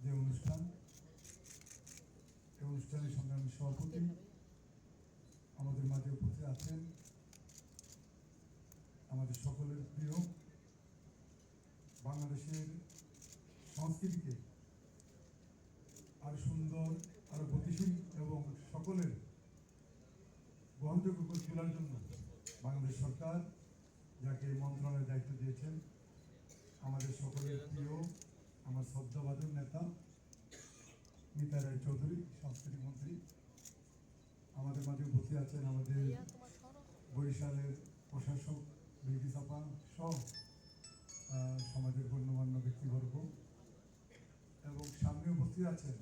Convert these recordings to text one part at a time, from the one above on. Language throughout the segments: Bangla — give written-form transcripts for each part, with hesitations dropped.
যে অনুষ্ঠান, এই অনুষ্ঠানের সংগ্রামী সভাপতি আমাদের মাঝে উপস্থিত আছেন, আমাদের সকলের প্রিয় বাংলাদেশের সংস্কৃতিকে আরো সুন্দর, আরো গতিশীল এবং সকলের গ্রহণযোগ্য করে তোলার জন্য বাংলাদেশ সরকার যাকে মন্ত্রণালয়ের দায়িত্ব দিয়েছেন, আমাদের সকলের প্রিয় আমার শ্রদ্ধাভাজন নেতা মিতা রায় চৌধুরী, সাংস্কৃতিক মন্ত্রী, আমাদের মাঝে উপস্থিত আছেন আমাদের বরিশালের প্রশাসক বিলকিস আপা সহ সমাজের গণ্যমান্য ব্যক্তিবর্গ, এবং সামনে উপস্থিত আছেন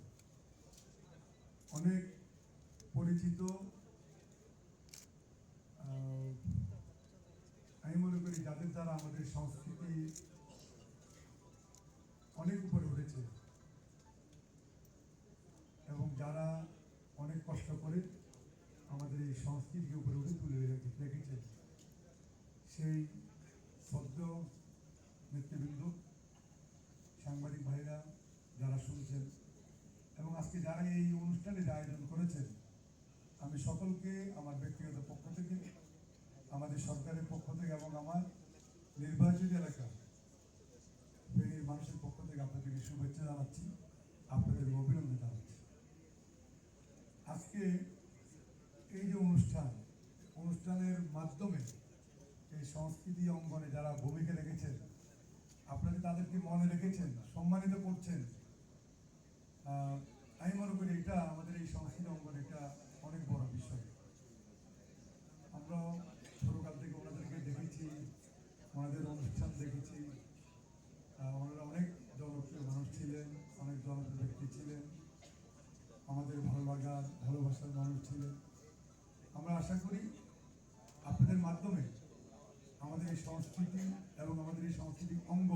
অনেক পরিচিত, আমি মনে করি যাদের দ্বারা আমাদের সংস্কৃতি অনেক উপরে উঠেছে এবং যারা অনেক কষ্ট করে আমাদের এই সংস্কৃতিকে উপরে উঠে তুলে রেখেছে, সেই সদ্য নেতৃবৃন্দ, সাংবাদিক ভাইরা যারা শুনছেন এবং আজকে যারা এই অনুষ্ঠানের আয়োজন করেছেন, আমি সকলকে আমার ব্যক্তিগত পক্ষ থেকে, আমাদের সরকারের পক্ষ থেকে এবং আমার নির্বাচিত এলাকা ফেনীর মানুষের পক্ষ থেকে আপনাদেরকে শুভেচ্ছা জানাচ্ছি, আপনাদের অভিনন্দন জানাচ্ছি। আজকে এই যে অনুষ্ঠানের মাধ্যমে এই সংস্কৃতি অঙ্গনে যারা ভূমিকা রেখেছেন, আপনারা তাদেরকে মনে রেখেছেন, সম্মানিত করছেন, আমি মনে করি এটা আমাদের এই সংস্কৃতি অঙ্গনে এটা অনেক বড় বিষয়। আমরা ছোটকাল থেকে ওনাদেরকে দেখেছি, ওনাদের অনুষ্ঠান দেখেছি, ওনারা অনেক জনপ্রিয় মানুষ ছিলেন, অনেক জনপ্রিয় ব্যক্তি ছিলেন, আমাদের ভালো লাগার ভালোবাসার মানুষ ছিলেন। আমরা আশা করি আপনাদের মাধ্যমে আমাদের এই সংস্কৃতি এবং আমাদের এই সাংস্কৃতিক অঙ্গ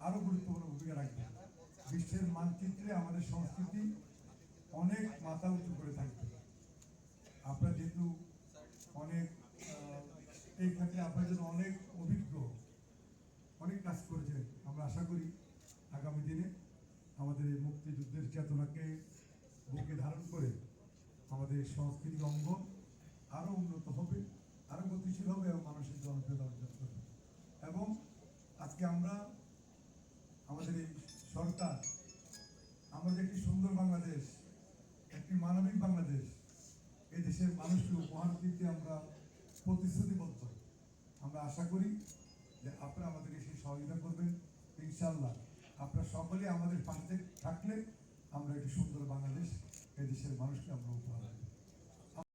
আরো গুরুত্বপূর্ণ ভূমিকা রাখবে। বিশ্বের মানচিত্রে আমাদের সংস্কৃতি অনেক মাথা উঁচু করে থাকবে। আপনারা যেহেতু অনেক এই ক্ষেত্রে আপনার জন্য অনেক অভিজ্ঞ, অনেক কাজ করেছেন, আমরা আশা করি আগামী দিনে আমাদের এই মুক্তিযুদ্ধের চেতনাকে বুকে ধারণ করে আমাদের সাংস্কৃতিক অঙ্গ আরো উন্নত হবে, আরো গতিশীল হবে এবং মানুষের জনপ্রিয়তা অর্জন করবে। এবং আজকে আমরা আমাদের এই সরকার, আমাদের একটি সুন্দর বাংলাদেশ, একটি মানবিক বাংলাদেশ, এই দেশের মানুষকে উপহার দিতে আমরা প্রতিশ্রুতিবদ্ধ। আমরা আশা করি যে আপনারা আমাদেরকে সেই সহযোগিতা করবেন। ইনশাআল্লাহ আপনারা সকলে আমাদের পাশে থাকলে আমরা একটি সুন্দর বাংলাদেশ এই দেশের মানুষকে আমরা